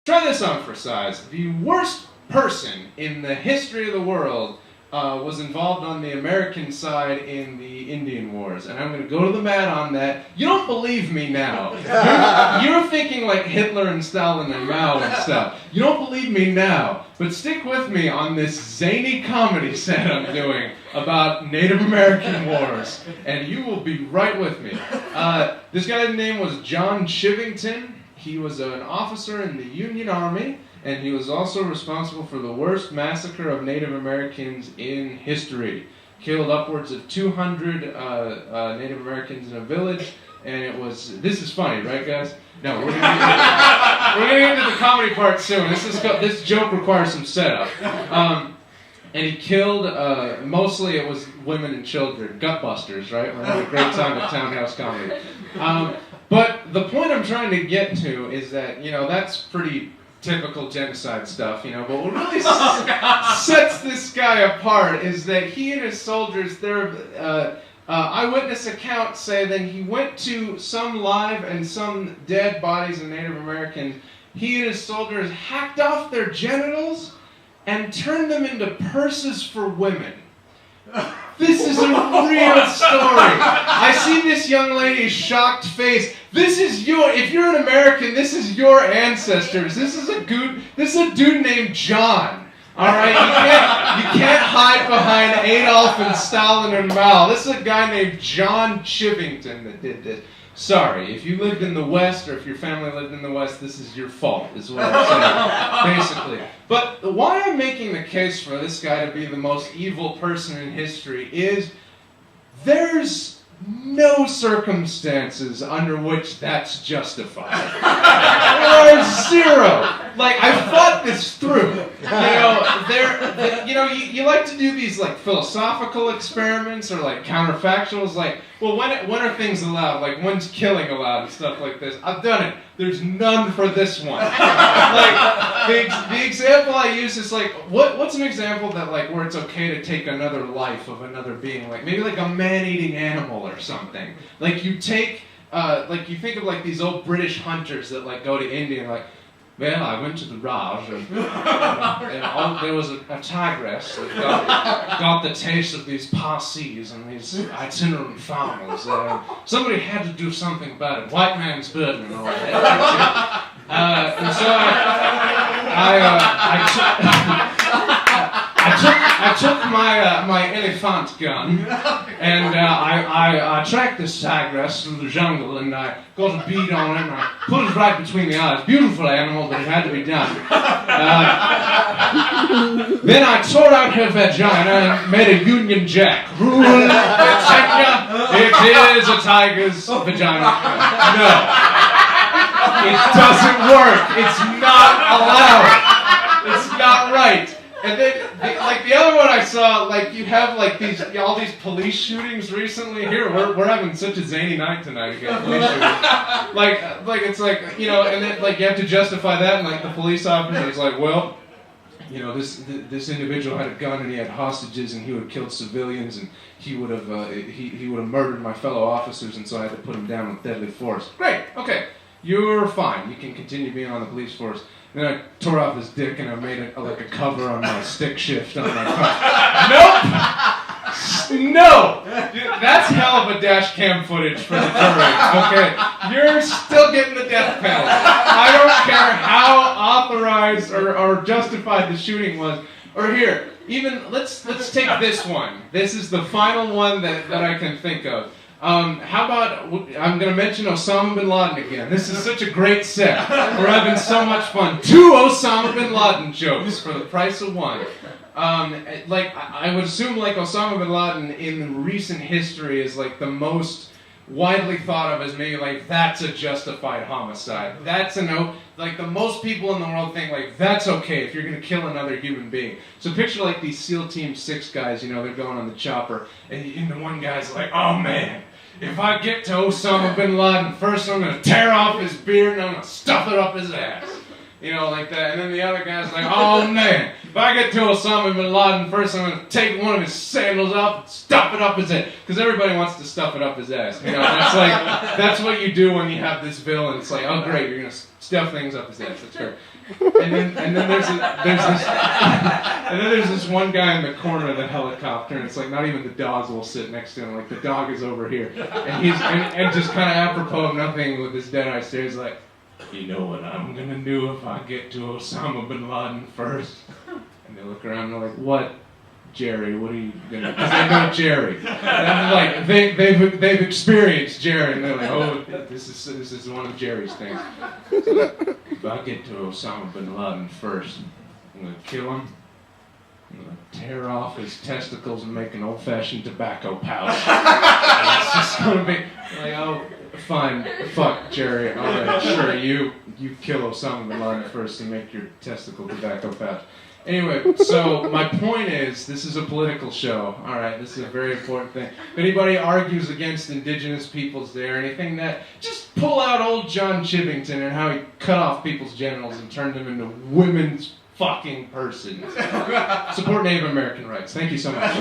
Try this on for size. The worst person in the history of the world was involved on the American side in the Indian Wars. And I'm going to go to the mat on that. You don't believe me now. You're thinking like Hitler and Stalin and Mao and stuff. You don't believe me now. But stick with me on this zany comedy set I'm doing about Native American wars. And you will be right with me. This guy's name was John Chivington. He was an officer in the Union Army, and he was also responsible for the worst massacre of Native Americans in history. Killed upwards of 200 Native Americans in a village, and it was... This is funny, right, guys? No, we're gonna get into the comedy part soon. This joke requires some setup. And he killed, mostly it was women and children. Gutbusters, right? We're having a great time at Townhouse Comedy. But the point I'm trying to get to is that, that's pretty typical genocide stuff, but what really sets this guy apart is that he and his soldiers, their eyewitness accounts say that he went to some live and some dead bodies of Native Americans. He and his soldiers hacked off their genitals and turned them into purses for women. This is a real story. I see this young lady's shocked face. If you're an American, this is your ancestors. This is a dude named John. All right, you can't hide behind Adolf and Stalin and Mao. This is a guy named John Chivington that did this. Sorry, if you lived in the West or if your family lived in the West, this is your fault, is what I'm saying, basically. But why I'm making the case for this guy to be the most evil person in history is there's no circumstances under which that's justified. There are zero. Like, I thought this through. You like to do these like philosophical experiments or like counterfactuals. Like, well, when are things allowed? Like, when's killing allowed and stuff like this? I've done it. There's none for this one. Like, the example I use is like, what's an example that like where it's okay to take another life of another being? Like maybe like a man-eating animal or something. Like you take, like you think of like these old British hunters that like go to India and like, well, I went to the Raj and there was a tigress that got the taste of these Parsis and these itinerant farmers. Somebody had to do something about it. White man's burden and all that. And so I took my elephant gun and I tracked this tigress through the jungle and I got a bead on it and I put it right between the eyes. Beautiful animal, but it had to be done. Then I tore out her vagina and made a Union Jack. Rule Virginia, it is a tiger's vagina. No. It doesn't work. It's not allowed. It's not right. And then, the other one I saw, like, you have, like, all these police shootings recently. Here, we're having such a zany night tonight to get police shootings. Like, it's like, and then, like, you have to justify that, and, like, the police officer is like, well, this individual had a gun and he had hostages and he would have killed civilians and he would have murdered my fellow officers, and so I had to put him down with deadly force. Great, okay, you're fine. You can continue being on the police force. Then I tore off his dick and I made it like a cover on my stick shift on my car. Nope! No! That's hell of a dash cam footage for the jury. Okay, you're still getting the death penalty. I don't care how authorized or justified the shooting was. Or here, even let's take this one. This is the final one that I can think of. How about, I'm going to mention Osama bin Laden again. This is such a great set. We're having so much fun. 2 Osama bin Laden jokes for the price of one. I would assume like Osama bin Laden in recent history is like the most widely thought of as maybe like that's a justified homicide. That's like the most people in the world think like that's okay if you're going to kill another human being. So picture like these SEAL Team 6 guys, they're going on the chopper and the one guy's like, oh man, if I get to Osama bin Laden first, I'm going to tear off his beard and I'm going to stuff it up his ass. Like that. And then the other guy's like, oh man, if I get to Osama bin Laden first, I'm going to take one of his sandals off and stuff it up his head. Because everybody wants to stuff it up his ass. You know, that's what you do when you have this villain. It's like, oh great, you're going to stuff things up his ass. That's great. And then there's this one guy in the corner of the helicopter, and it's like not even the dogs will sit next to him. Like the dog is over here, and he's and just kind of apropos of nothing with his dead-eye stare, he's like, you know what I'm gonna do if I get to Osama bin Laden first? And they look around and they're like, what? Jerry, what are you gonna? Because they know Jerry. And like they've experienced Jerry, and they're like, oh, this is one of Jerry's things. So, if I get to Osama bin Laden first, I'm gonna kill him. I'm gonna tear off his testicles and make an old-fashioned tobacco pouch. And it's just gonna be like, oh, fine, fuck Jerry. All right, sure, you kill Osama bin Laden first and make your testicle tobacco pouch. Anyway, so my point is, this is a political show, alright? This is a very important thing. If anybody argues against Indigenous Peoples Day or anything, that just pull out old John Chivington and how he cut off people's genitals and turned them into women's fucking persons. Support Native American rights. Thank you so much.